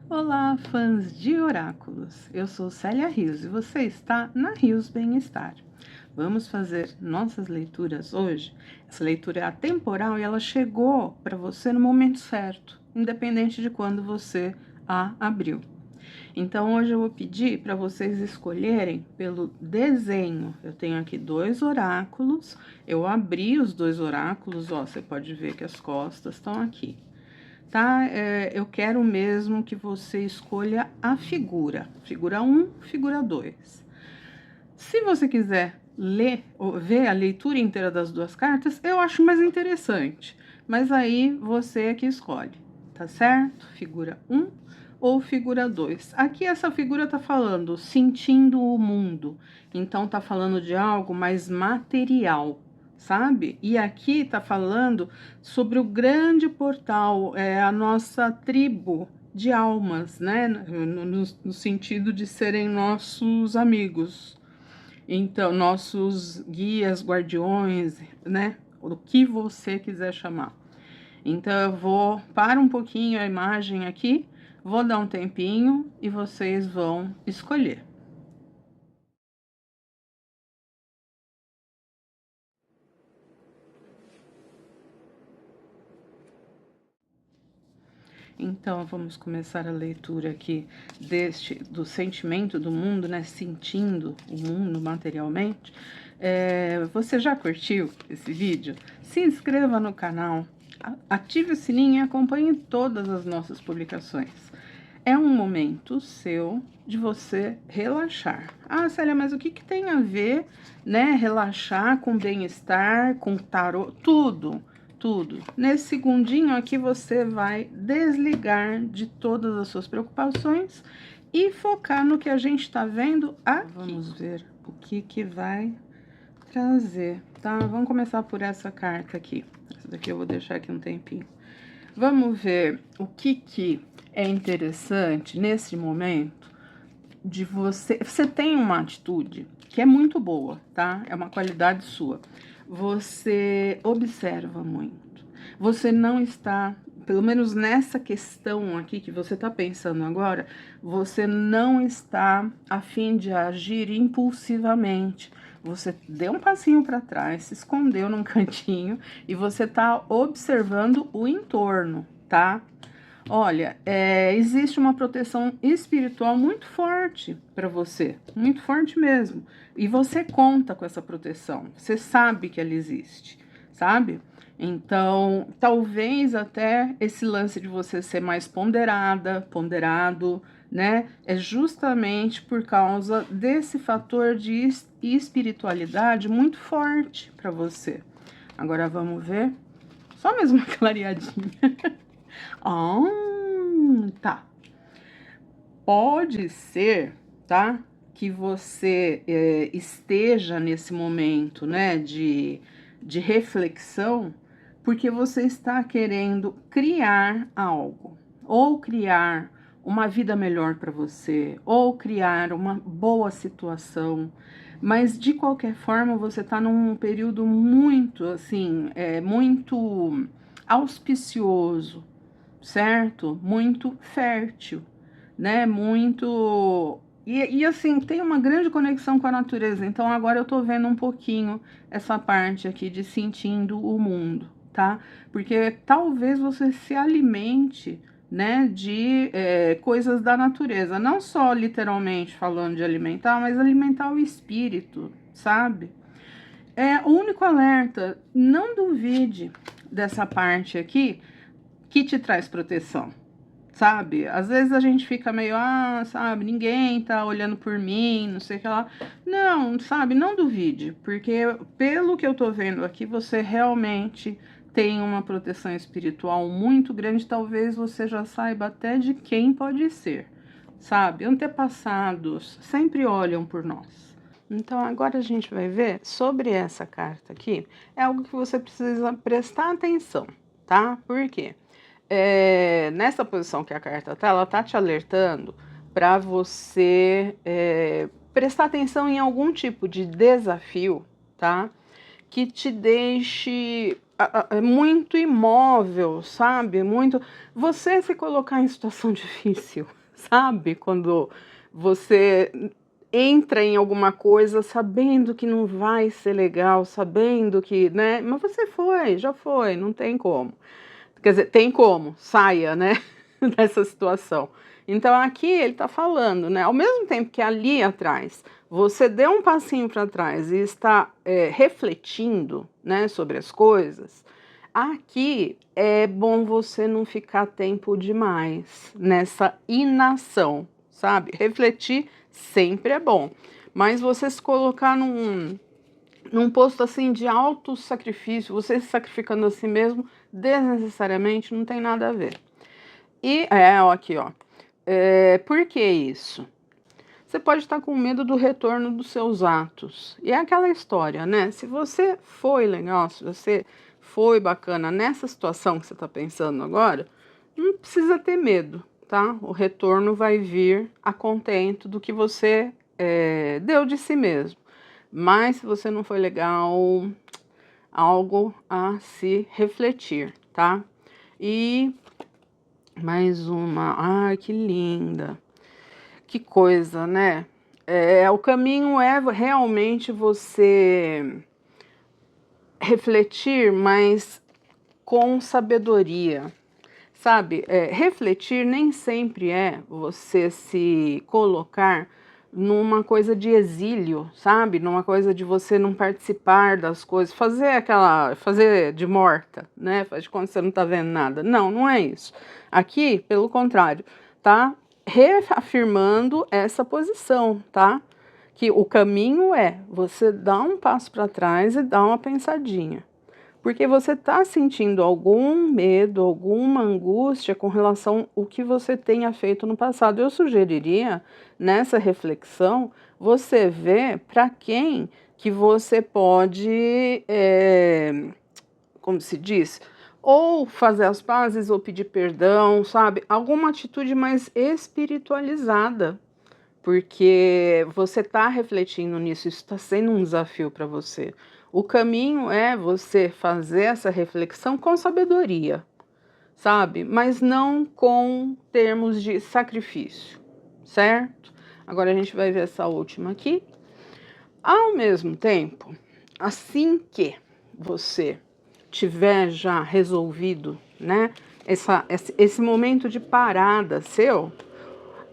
Olá, fãs de oráculos! Eu sou Célia Rios e você está na Rios Bem-Estar. Vamos fazer nossas leituras hoje. Essa leitura é atemporal e ela chegou para você no momento certo, independente de quando você a abriu. Então hoje eu vou pedir para vocês escolherem pelo desenho. Eu tenho aqui 2 oráculos, eu abri os 2 oráculos, ó, você pode ver que as costas estão aqui. Tá? Eu quero mesmo que você escolha a figura 1, figura 2. Se você quiser ler ou ver a leitura inteira das 2 cartas, eu acho mais interessante, mas aí você é que escolhe, tá certo? Figura 1 ou figura 2. Aqui essa figura tá falando sentindo o mundo, então tá falando de algo mais material, sabe? E aqui tá falando sobre o grande portal, a nossa tribo de almas, né? No sentido de serem nossos amigos. Então, nossos guias, guardiões, né? O que você quiser chamar. Então, eu vou parar um pouquinho a imagem aqui, vou dar um tempinho e vocês vão escolher. Então, vamos começar a leitura aqui do sentimento do mundo, né? Sentindo o mundo materialmente. Você já curtiu esse vídeo? Se inscreva no canal, ative o sininho e acompanhe todas as nossas publicações. É um momento seu de você relaxar. Ah, Célia, mas o que tem a ver, né? Relaxar com bem-estar, com tarô, tudo. Tudo. Nesse segundinho aqui você vai desligar de todas as suas preocupações e focar no que a gente está vendo aqui. Vamos ver o que vai trazer, tá? Vamos começar por essa carta aqui. Essa daqui eu vou deixar aqui um tempinho. Vamos ver o que é interessante nesse momento de você. Você tem uma atitude que é muito boa, tá? É uma qualidade sua. Você observa muito. Você não está, pelo menos nessa questão aqui que você está pensando agora, você não está a fim de agir impulsivamente. Você deu um passinho para trás, se escondeu num cantinho e você está observando o entorno, tá? Olha, existe uma proteção espiritual muito forte para você, muito forte mesmo. E você conta com essa proteção, você sabe que ela existe, sabe? Então, talvez até esse lance de você ser mais ponderado, né? É justamente por causa desse fator de espiritualidade muito forte para você. Agora vamos ver, só mesmo uma clareadinha. Ah, tá. Pode ser, tá? Que você esteja nesse momento, né, de reflexão, porque você está querendo criar algo, ou criar uma vida melhor para você, ou criar uma boa situação. Mas de qualquer forma, você está num período muito, assim, muito auspicioso, certo? Muito fértil, né? Muito. E assim, tem uma grande conexão com a natureza. Então agora eu tô vendo um pouquinho essa parte aqui de sentindo o mundo, tá? Porque talvez você se alimente, né, de coisas da natureza. Não só literalmente falando de alimentar, mas alimentar o espírito, sabe? O único alerta, não duvide dessa parte aqui que te traz proteção, sabe? Às vezes a gente fica meio, sabe, ninguém tá olhando por mim, não sei o que lá. Não, sabe, não duvide, porque pelo que eu tô vendo aqui, você realmente tem uma proteção espiritual muito grande, talvez você já saiba até de quem pode ser, sabe? Antepassados sempre olham por nós. Então agora a gente vai ver sobre essa carta aqui, é algo que você precisa prestar atenção, tá? Por quê? Nessa posição que a carta tá, ela tá te alertando para você prestar atenção em algum tipo de desafio, tá? Que te deixe é muito imóvel, sabe? Muito. Você se colocar em situação difícil, sabe? Quando você entra em alguma coisa sabendo que não vai ser legal, sabendo que, né? Mas você foi, já foi, não tem como. Quer dizer, tem como, saia, né? Dessa situação. Então aqui ele está falando, né? Ao mesmo tempo que ali atrás você deu um passinho para trás e está refletindo, né, sobre as coisas, aqui é bom você não ficar tempo demais nessa inação, sabe? Refletir sempre é bom, mas você se colocar num posto assim de alto sacrifício, você se sacrificando a si mesmo desnecessariamente, não tem nada a ver. E ó, aqui, ó. Por que isso? Você pode estar com medo do retorno dos seus atos. E é aquela história, né? Se você foi legal, se você foi bacana nessa situação que você está pensando agora, não precisa ter medo, tá? O retorno vai vir a contento do que você deu de si mesmo. Mas se você não foi legal, algo a se refletir, tá? E mais uma. Ai, que linda. Que coisa, né? O caminho é realmente você refletir, mas com sabedoria. Sabe? Refletir nem sempre é você se colocar numa coisa de exílio, sabe? Numa coisa de você não participar das coisas, fazer de morta, né? Faz de conta que você não tá vendo nada. Não, não é isso. Aqui, pelo contrário, tá reafirmando essa posição, tá? Que o caminho é você dar um passo para trás e dar uma pensadinha. Porque você está sentindo algum medo, alguma angústia com relação ao que você tenha feito no passado. Eu sugeriria, nessa reflexão, você ver para quem que você pode, como se diz, ou fazer as pazes ou pedir perdão, sabe? Alguma atitude mais espiritualizada. Porque você está refletindo nisso, isso está sendo um desafio para você. O caminho é você fazer essa reflexão com sabedoria, sabe? Mas não com termos de sacrifício, certo? Agora a gente vai ver essa última aqui. Ao mesmo tempo, assim que você tiver já resolvido, né, esse momento de parada seu,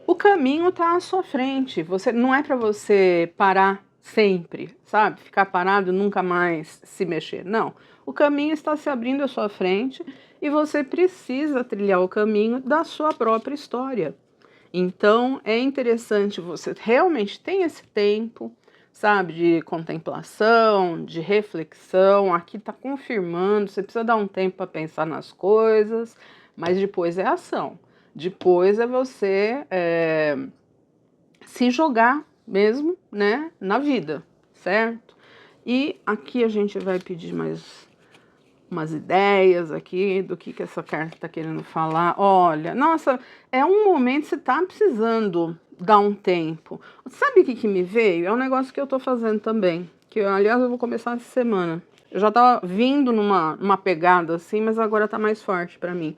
o caminho está à sua frente. Você não é para você parar sempre, sabe? Ficar parado, nunca mais se mexer. Não. O caminho está se abrindo à sua frente e você precisa trilhar o caminho da sua própria história. Então, é interessante você realmente ter esse tempo, sabe, de contemplação, de reflexão. Aqui está confirmando, você precisa dar um tempo para pensar nas coisas, mas depois é ação. Depois é você se jogar mesmo, né, na vida, certo? E aqui a gente vai pedir mais umas ideias aqui do que essa carta está querendo falar. Olha, nossa, é um momento que você está precisando dar um tempo. Sabe o que me veio? É um negócio que eu estou fazendo também, que aliás eu vou começar essa semana. Eu já estava vindo numa pegada assim, mas agora está mais forte para mim.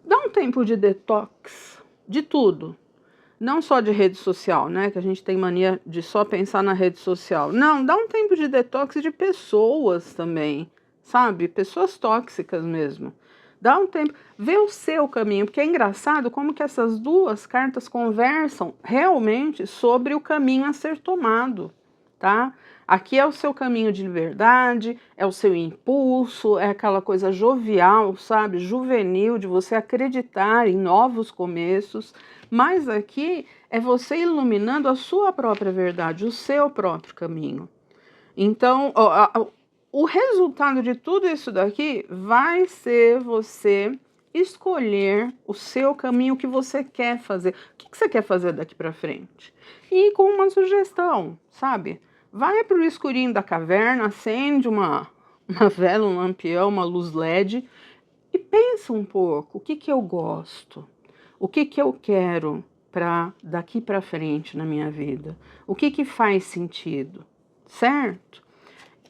Dá um tempo de detox de tudo. Não só de rede social, né? Que a gente tem mania de só pensar na rede social. Não, dá um tempo de detox de pessoas também, sabe? Pessoas tóxicas mesmo. Dá um tempo, vê o seu caminho, porque é engraçado como que essas duas cartas conversam realmente sobre o caminho a ser tomado, tá? Aqui é o seu caminho de liberdade, é o seu impulso, é aquela coisa jovial, sabe? Juvenil, de você acreditar em novos começos. Mas aqui é você iluminando a sua própria verdade, o seu próprio caminho. Então, o resultado de tudo isso daqui vai ser você escolher o seu caminho, o que você quer fazer. O que você quer fazer daqui para frente? E com uma sugestão, sabe? Vai para o escurinho da caverna, acende uma vela, um lampião, uma luz LED e pensa um pouco, o que eu gosto? O que eu quero para daqui para frente na minha vida? O que faz sentido, certo?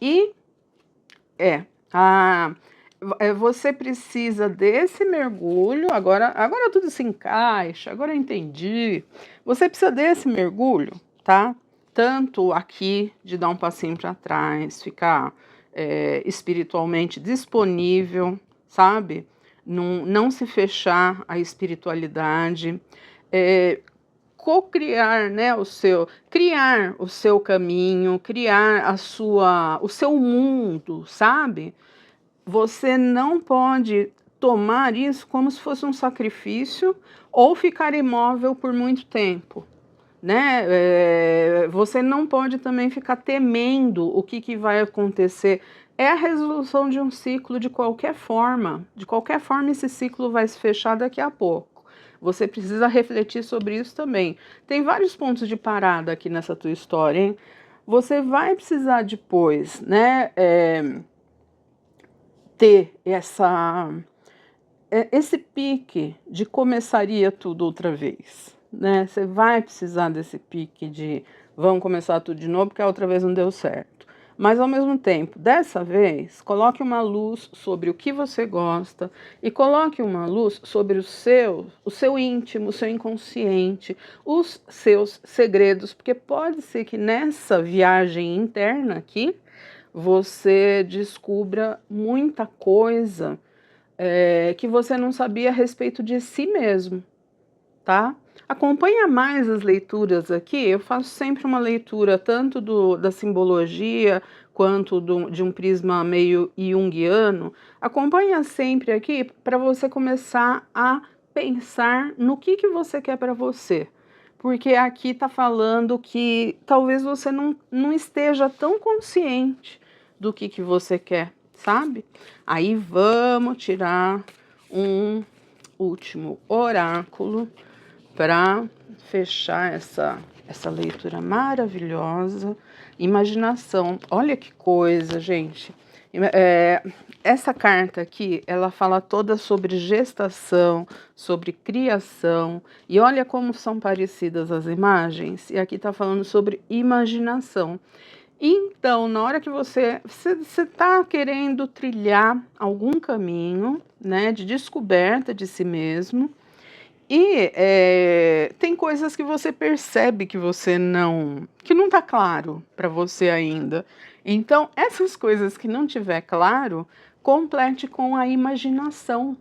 E você precisa desse mergulho, agora tudo se encaixa, agora eu entendi. Você precisa desse mergulho, tá? Tanto aqui de dar um passinho para trás, ficar espiritualmente disponível, sabe? Não se fechar à espiritualidade, co-criar, né, criar o seu caminho, criar o seu mundo, sabe? Você não pode tomar isso como se fosse um sacrifício ou ficar imóvel por muito tempo, né? Você não pode também ficar temendo o que vai acontecer. É a resolução de um ciclo de qualquer forma. De qualquer forma, esse ciclo vai se fechar daqui a pouco. Você precisa refletir sobre isso também. Tem vários pontos de parada aqui nessa tua história, hein? Você vai precisar depois, né? Ter esse pique de começaria tudo outra vez, né? Você vai precisar desse pique de vamos começar tudo de novo porque a outra vez não deu certo. Mas ao mesmo tempo, dessa vez, coloque uma luz sobre o que você gosta e coloque uma luz sobre o seu íntimo, o seu inconsciente, os seus segredos, porque pode ser que nessa viagem interna aqui você descubra muita coisa que você não sabia a respeito de si mesmo, tá? Acompanha mais as leituras aqui, eu faço sempre uma leitura tanto da simbologia quanto de um prisma meio junguiano. Acompanha sempre aqui para você começar a pensar no que você quer para você. Porque aqui está falando que talvez você não esteja tão consciente do que você quer, sabe? Aí vamos tirar um último oráculo para fechar essa leitura maravilhosa. Imaginação, olha que coisa, gente. Essa carta aqui, ela fala toda sobre gestação, sobre criação, e olha como são parecidas as imagens, e aqui está falando sobre imaginação. Então, na hora que você está querendo trilhar algum caminho, né, de descoberta de si mesmo, e tem coisas que você percebe que que não está claro para você ainda. Então, essas coisas que não tiver claro, complete com a imaginação,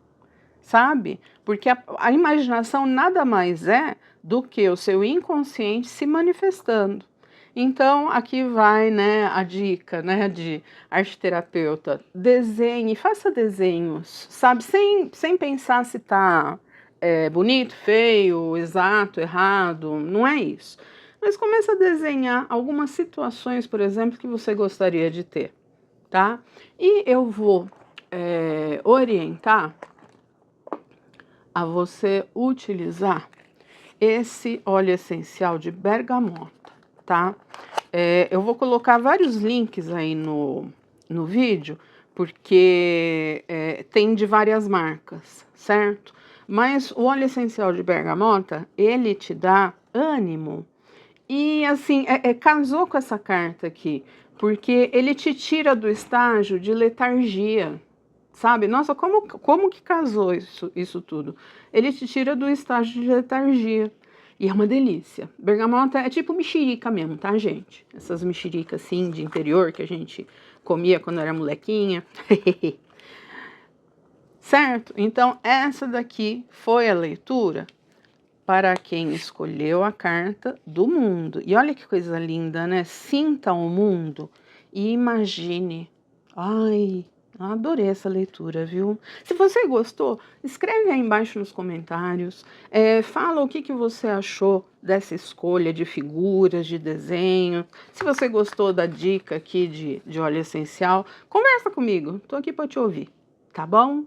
sabe? Porque a imaginação nada mais é do que o seu inconsciente se manifestando. Então, aqui vai, né, a dica, né, de arteterapeuta. Desenhe, faça desenhos, sabe? Sem pensar se tá bonito, feio, exato, errado, não é isso. Mas começa a desenhar algumas situações, por exemplo, que você gostaria de ter, tá? E eu vou orientar a você utilizar esse óleo essencial de bergamota, tá? Eu vou colocar vários links aí no vídeo, porque tem de várias marcas, certo? Mas o óleo essencial de bergamota, ele te dá ânimo. E assim, casou com essa carta aqui, porque ele te tira do estágio de letargia, sabe? Nossa, como que casou isso tudo? Ele te tira do estágio de letargia. E é uma delícia. Bergamota é tipo mexerica mesmo, tá, gente? Essas mexericas assim de interior que a gente comia quando era molequinha. Certo? Então, essa daqui foi a leitura para quem escolheu a carta do mundo. E olha que coisa linda, né? Sinta o mundo e imagine. Ai, adorei essa leitura, viu? Se você gostou, escreve aí embaixo nos comentários. Fala o que você achou dessa escolha de figuras, de desenho. Se você gostou da dica aqui de óleo essencial, conversa comigo. Tô aqui para te ouvir, tá bom?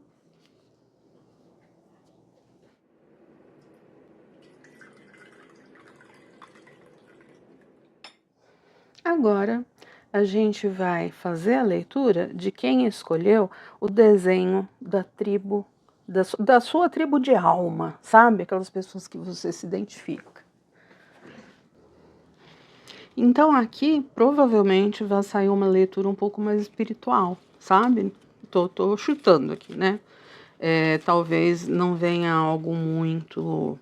Agora, a gente vai fazer a leitura de quem escolheu o desenho da tribo, da sua tribo de alma, sabe? Aquelas pessoas que você se identifica. Então, aqui, provavelmente, vai sair uma leitura um pouco mais espiritual, sabe? tô chutando aqui, né? Talvez não venha algo muito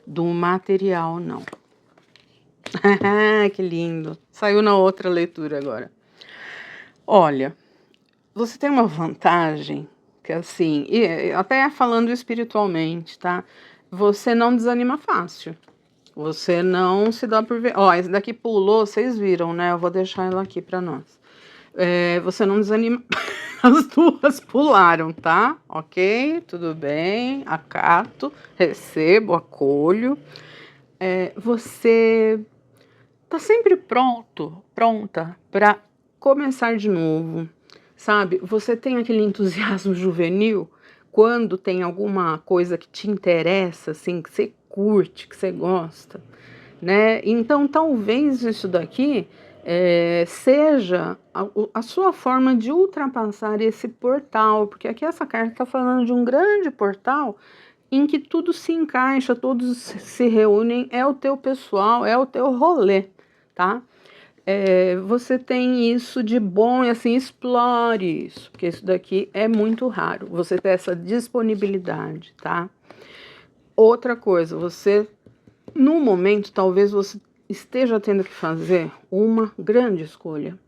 do material, não. Que lindo. Saiu na outra leitura agora. Olha, você tem uma vantagem que assim, e até falando espiritualmente, tá? Você não desanima fácil. Você não se dá por ver. Ó, esse daqui pulou, vocês viram, né? Eu vou deixar ela aqui pra nós. Você não desanima. As duas pularam, tá? Ok, tudo bem. Acato, recebo, acolho. Você tá sempre pronta para começar de novo, sabe? Você tem aquele entusiasmo juvenil quando tem alguma coisa que te interessa, assim, que você curte, que você gosta, né? Então, talvez isso daqui seja a sua forma de ultrapassar esse portal, porque aqui essa carta está falando de um grande portal em que tudo se encaixa, todos se reúnem, é o teu pessoal, é o teu rolê, tá? Você tem isso de bom e assim, explore isso, porque isso daqui é muito raro, você ter essa disponibilidade, tá? Outra coisa, no momento, talvez você esteja tendo que fazer uma grande escolha,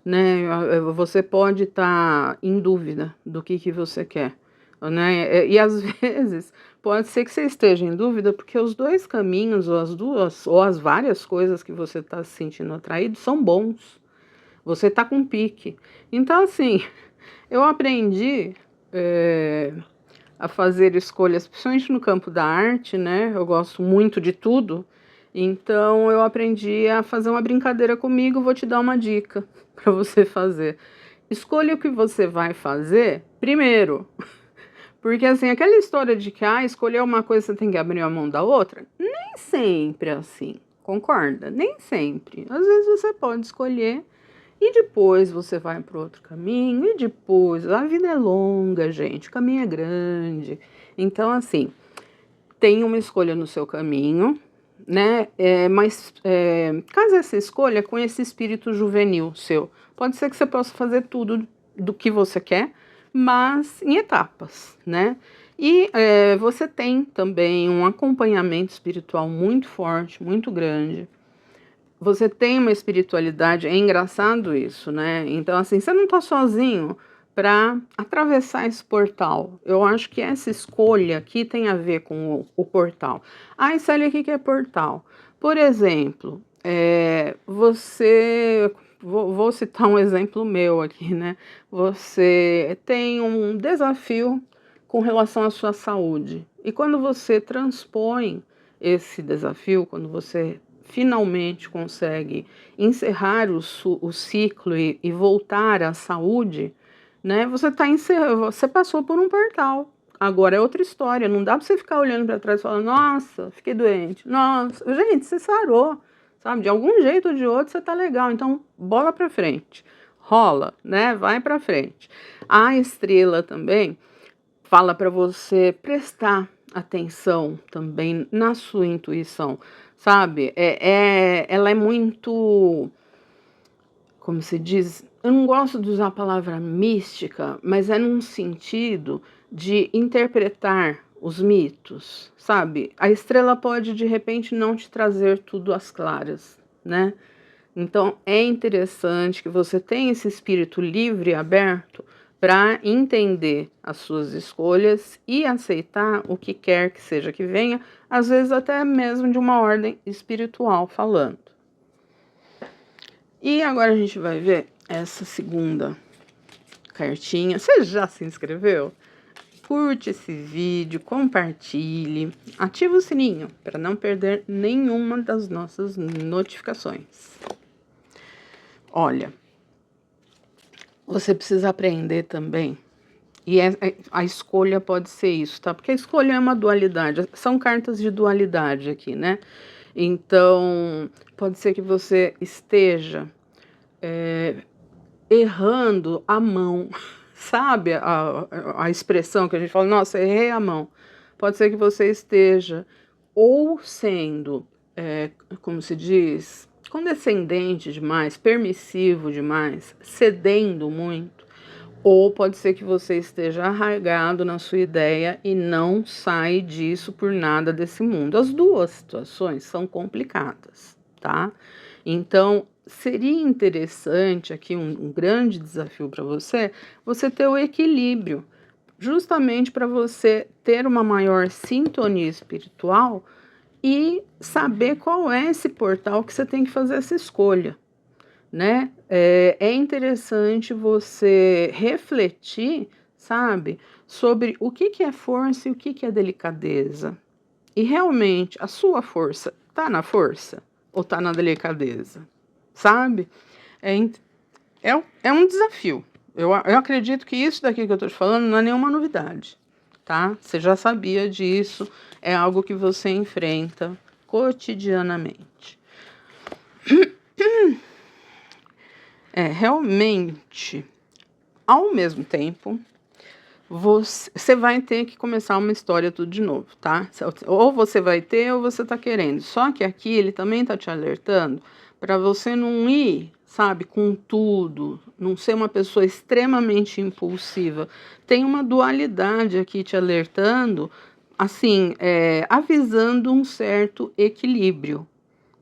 né? Você pode estar em dúvida do que você quer, né? E às vezes pode ser que você esteja em dúvida porque os dois caminhos, ou as duas, ou as várias coisas que você está se sentindo atraído são bons. Você está com pique. Então, assim, eu aprendi a fazer escolhas, principalmente no campo da arte, né? Eu gosto muito de tudo. Então, eu aprendi a fazer uma brincadeira comigo. Vou te dar uma dica para você fazer. Escolha o que você vai fazer primeiro. Porque, assim, aquela história de que escolher uma coisa você tem que abrir a mão da outra, nem sempre é assim. Concorda? Nem sempre. Às vezes você pode escolher e depois você vai para outro caminho, e depois, a vida é longa, gente, o caminho é grande. Então, assim, tem uma escolha no seu caminho, né? Mas caso essa escolha com esse espírito juvenil seu, pode ser que você possa fazer tudo do que você quer, mas em etapas, né? E você tem também um acompanhamento espiritual muito forte, muito grande. Você tem uma espiritualidade, é engraçado isso, né? Então, assim, você não tá sozinho para atravessar esse portal. Eu acho que essa escolha aqui tem a ver com o portal. Célia, o que é portal? Por exemplo, vou citar um exemplo meu aqui, né? Você tem um desafio com relação à sua saúde. E quando você transpõe esse desafio, quando você finalmente consegue encerrar o ciclo e voltar à saúde, né? Você passou por um portal. Agora é outra história. Não dá para você ficar olhando para trás e falando: nossa, fiquei doente. Nossa, gente, você sarou, sabe? De algum jeito ou de outro você tá legal. Então, bola para frente. Rola, né? Vai para frente. A estrela também fala para você prestar atenção também na sua intuição, sabe? Ela é muito, como se diz, eu não gosto de usar a palavra mística, mas é num sentido de interpretar os mitos, sabe? A estrela pode de repente não te trazer tudo às claras, né? Então é interessante que você tenha esse espírito livre e aberto para entender as suas escolhas e aceitar o que quer que seja que venha, às vezes até mesmo de uma ordem espiritual falando. E agora a gente vai ver essa segunda cartinha. Você já se inscreveu? Curte esse vídeo, compartilhe, ativa o sininho para não perder nenhuma das nossas notificações. Olha, você precisa aprender também, e a escolha pode ser isso, tá? Porque a escolha é uma dualidade, são cartas de dualidade aqui, né? Então, pode ser que você esteja errando a mão, sabe? A expressão que a gente fala, nossa, errei a mão. Pode ser que você esteja ou sendo, como se diz, condescendente demais, permissivo demais, cedendo muito, Ou pode ser que você esteja arraigado na sua ideia e não sai disso por nada desse mundo. As duas situações são complicadas, tá? Então, seria interessante aqui um grande desafio para você ter o equilíbrio, justamente para você ter uma maior sintonia espiritual e saber qual é esse portal que você tem que fazer essa escolha, né? É interessante você refletir, sabe, sobre o que que é força e o que que é delicadeza. E realmente, a sua força tá na força ou tá na delicadeza, sabe? É, é um desafio. Eu acredito que isso daqui que eu tô te falando não é nenhuma novidade, tá? Você já sabia disso, é algo que você enfrenta cotidianamente. Realmente, ao mesmo tempo, você vai ter que começar uma história tudo de novo, tá? Ou você vai ter ou você tá querendo. Só que aqui ele também tá te alertando para você não ir, sabe, com tudo, não ser uma pessoa extremamente impulsiva. Tem uma dualidade aqui te alertando, assim, avisando um certo equilíbrio,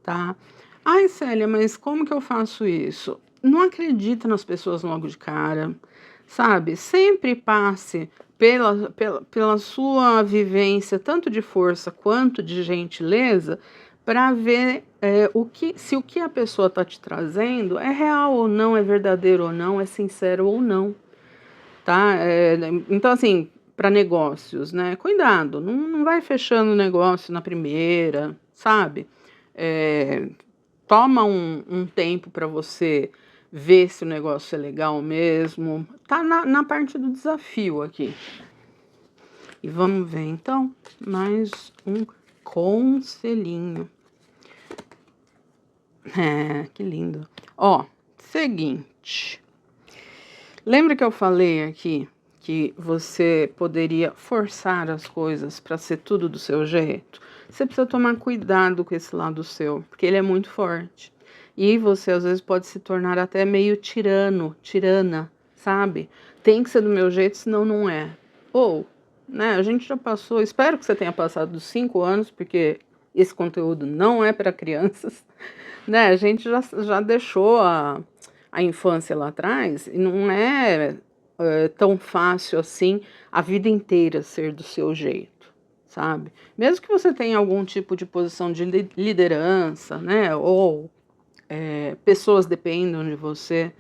tá? Ai, Célia, mas como que eu faço isso? Não acredita nas pessoas logo de cara, sabe? Sempre passe pela sua vivência, tanto de força quanto de gentileza, para ver se o que a pessoa está te trazendo é real ou não, é verdadeiro ou não, é sincero ou não, tá? Então, assim, para negócios, né? Cuidado, não vai fechando o negócio na primeira, sabe? É, toma um tempo para você ver se o negócio é legal mesmo. Tá na parte do desafio aqui. E vamos ver então mais um conselhinho. Que lindo. Ó, seguinte. Lembra que eu falei aqui que você poderia forçar as coisas para ser tudo do seu jeito? Você precisa tomar cuidado com esse lado seu, porque ele é muito forte. E você às vezes pode se tornar até meio tirana, sabe? Tem que ser do meu jeito, senão não é. Ou, né, a gente já passou, espero que você tenha passado dos 5 anos, porque esse conteúdo não é para crianças, né? A gente já deixou a infância lá atrás e não é tão fácil assim a vida inteira ser do seu jeito, sabe? Mesmo que você tenha algum tipo de posição de liderança, né? Ou pessoas dependam de você,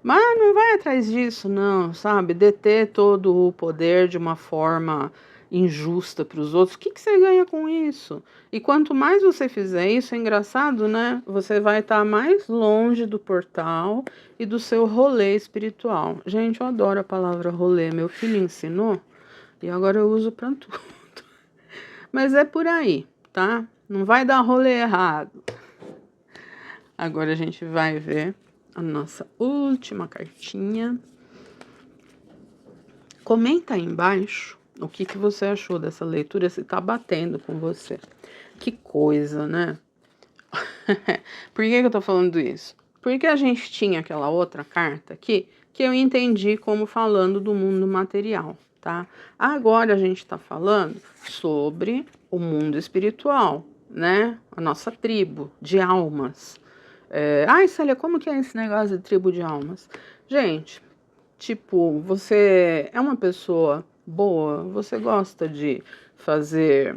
mas não vai atrás disso, não, sabe? Deter todo o poder de uma forma injusta para os outros. O que você ganha com isso? E quanto mais você fizer isso, é engraçado, né? Você vai estar mais longe do portal e do seu rolê espiritual. Gente, eu adoro a palavra rolê. Meu filho ensinou e agora eu uso para tudo. Mas é por aí, tá? Não vai dar rolê errado. Agora a gente vai ver a nossa última cartinha. Comenta aí embaixo o que você achou dessa leitura, se tá batendo com você. Que coisa, né? Por que eu tô falando isso? Porque a gente tinha aquela outra carta aqui que eu entendi como falando do mundo material, tá? Agora a gente tá falando sobre o mundo espiritual, né? A nossa tribo de almas. Ai, Célia, como que é esse negócio de tribo de almas? Gente, tipo, você é uma pessoa boa, você gosta de fazer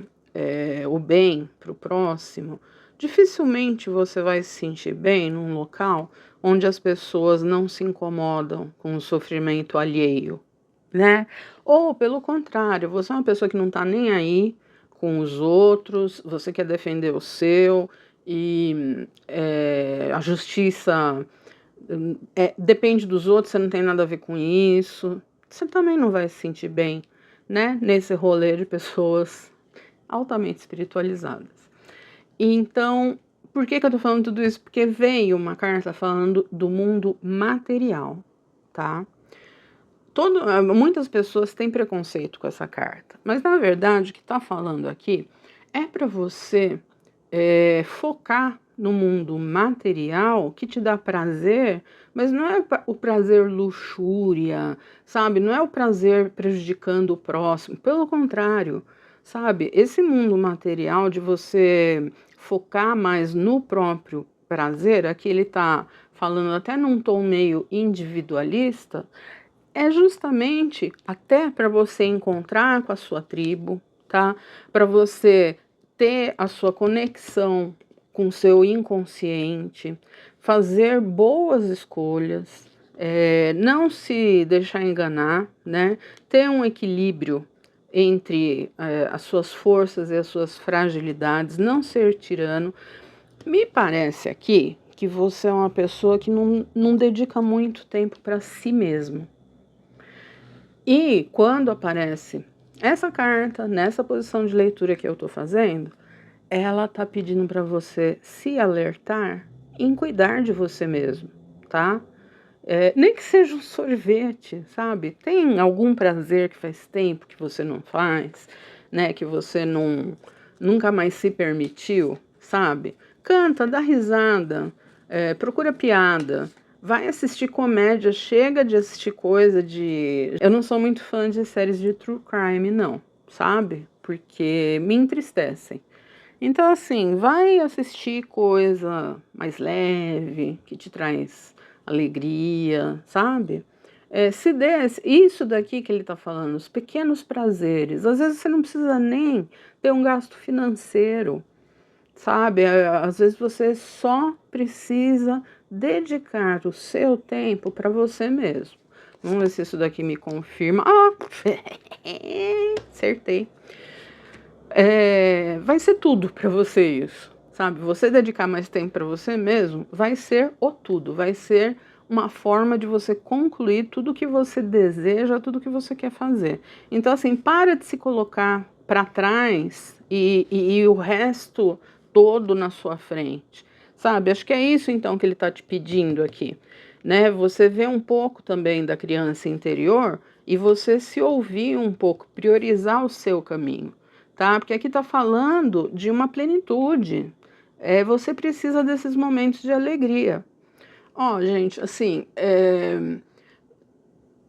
o bem pro próximo, dificilmente você vai se sentir bem num local onde as pessoas não se incomodam com o sofrimento alheio, né? Ou, pelo contrário, você é uma pessoa que não tá nem aí com os outros, você quer defender o seu e a justiça depende dos outros, você não tem nada a ver com isso. Você também não vai se sentir bem, né? Nesse rolê de pessoas altamente espiritualizadas. Então, por que eu tô falando tudo isso? Porque veio uma carta falando do mundo material, tá? Muitas pessoas têm preconceito com essa carta, mas na verdade o que está falando aqui é para você focar no mundo material que te dá prazer, mas não é o prazer luxúria, sabe? Não é o prazer prejudicando o próximo, pelo contrário, sabe? Esse mundo material de você focar mais no próprio prazer, aqui ele tá falando até num tom meio individualista, é justamente até para você encontrar com a sua tribo, tá? Para você ter a sua conexão com o seu inconsciente, fazer boas escolhas, não se deixar enganar, né? Ter um equilíbrio entre as suas forças e as suas fragilidades, não ser tirano. Me parece aqui que você é uma pessoa que não dedica muito tempo para si mesmo. E quando aparece essa carta, nessa posição de leitura que eu estou fazendo, ela tá pedindo para você se alertar em cuidar de você mesmo, tá? Nem que seja um sorvete, sabe? Tem algum prazer que faz tempo que você não faz, né? Que você nunca mais se permitiu, sabe? Canta, dá risada, procura piada. Vai assistir comédia, chega de assistir coisa de. Eu não sou muito fã de séries de true crime, não, sabe? Porque me entristecem. Então, assim, vai assistir coisa mais leve, que te traz alegria, sabe? Se dê isso daqui que ele tá falando, os pequenos prazeres. Às vezes você não precisa nem ter um gasto financeiro, sabe? Às vezes você só precisa dedicar o seu tempo para você mesmo. Vamos ver se isso daqui me confirma. Ah, acertei. Vai ser tudo para você isso, sabe? Você dedicar mais tempo para você mesmo vai ser o tudo, vai ser uma forma de você concluir tudo que você deseja, tudo que você quer fazer. Então, assim, para de se colocar para trás e o resto todo na sua frente, sabe? Acho que é isso então que ele está te pedindo aqui, né? Você vê um pouco também da criança interior e você se ouvir um pouco, priorizar o seu caminho, tá? Porque aqui está falando de uma plenitude. Você precisa desses momentos de alegria. Ó, gente, assim,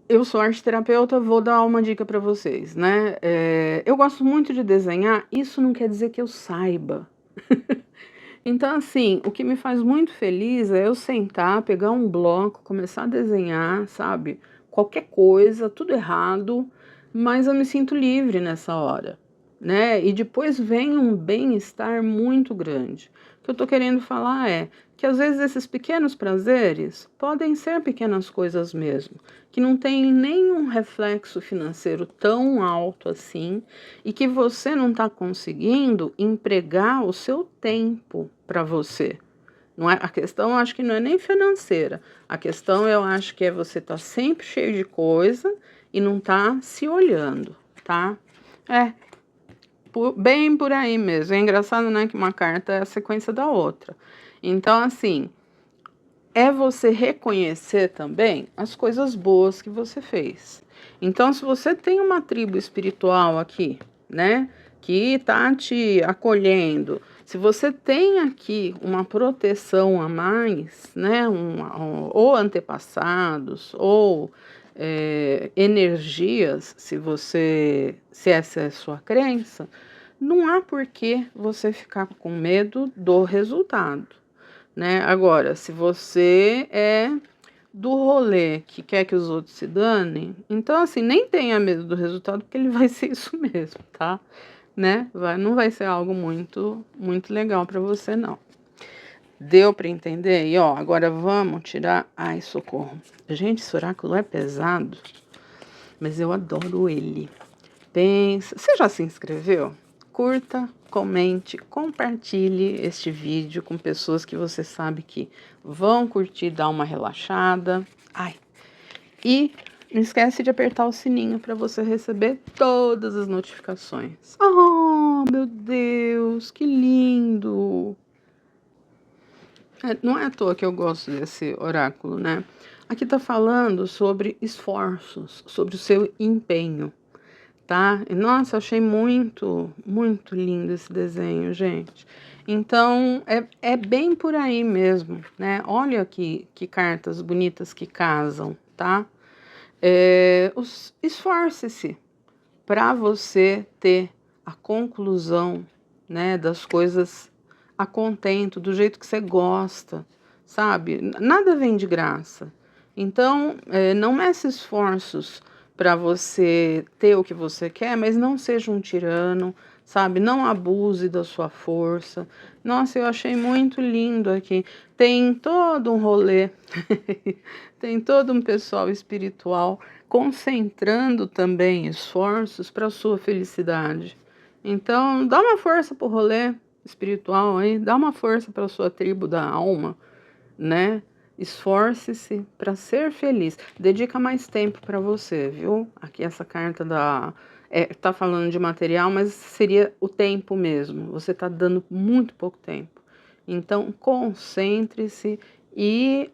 eu sou arte terapeuta, vou dar uma dica para vocês, né? Eu gosto muito de desenhar, isso não quer dizer que eu saiba. Então, assim, o que me faz muito feliz é eu sentar, pegar um bloco, começar a desenhar, sabe? Qualquer coisa, tudo errado, mas eu me sinto livre nessa hora, né? E depois vem um bem-estar muito grande. O que eu tô querendo falar é que às vezes esses pequenos prazeres podem ser pequenas coisas mesmo, que não tem nenhum reflexo financeiro tão alto assim e que você não está conseguindo empregar o seu tempo para você. Não é, a questão eu acho que não é nem financeira. A questão eu acho que é você estar sempre cheio de coisa e não tá se olhando, tá? Bem por aí mesmo. É engraçado, né, que uma carta é a sequência da outra. Então, assim, é você reconhecer também as coisas boas que você fez. Então, se você tem uma tribo espiritual aqui, né, que tá te acolhendo, se você tem aqui uma proteção a mais, né, ou antepassados, ou energias, se essa é a sua crença, não há por que você ficar com medo do resultado, né? Agora, se você é do rolê que quer que os outros se danem, então assim, nem tenha medo do resultado, porque ele vai ser isso mesmo, tá? Né? Não vai ser algo muito legal para você, não. Deu para entender? E ó, agora vamos tirar. Ai, socorro. Gente, esse oráculo é pesado, mas eu adoro ele. Pensa. Você já se inscreveu? Curta, comente, compartilhe este vídeo com pessoas que você sabe que vão curtir, dar uma relaxada. Ai. E não esquece de apertar o sininho para você receber todas as notificações. Oh, meu Deus, que lindo! Não é à toa que eu gosto desse oráculo, né? Aqui tá falando sobre esforços, sobre o seu empenho, tá? E, nossa, achei muito lindo esse desenho, gente. Então, é bem por aí mesmo, né? Olha aqui que cartas bonitas que casam, tá? Esforce-se para você ter a conclusão, né, das coisas a contento, do jeito que você gosta, sabe? Nada vem de graça. Então, não meça esforços para você ter o que você quer, mas não seja um tirano, sabe? Não abuse da sua força. Nossa, eu achei muito lindo aqui. Tem todo um rolê, tem todo um pessoal espiritual concentrando também esforços para a sua felicidade. Então, dá uma força pro rolê espiritual aí, dá uma força para a sua tribo da alma, né? Esforce-se para ser feliz. Dedica mais tempo para você, viu? Aqui essa carta tá falando de material, mas seria o tempo mesmo. Você tá dando muito pouco tempo. Então, concentre-se e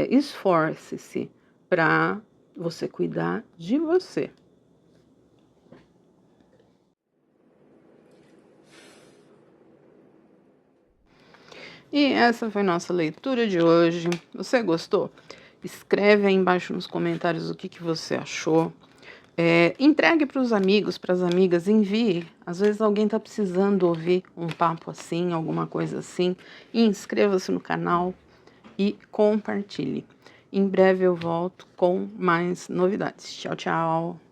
esforce-se para você cuidar de você. E essa foi nossa leitura de hoje. Você gostou? Escreve aí embaixo nos comentários o que você achou. Entregue para os amigos, para as amigas, envie. Às vezes alguém está precisando ouvir um papo assim, alguma coisa assim. E inscreva-se no canal e compartilhe. Em breve eu volto com mais novidades. Tchau, tchau!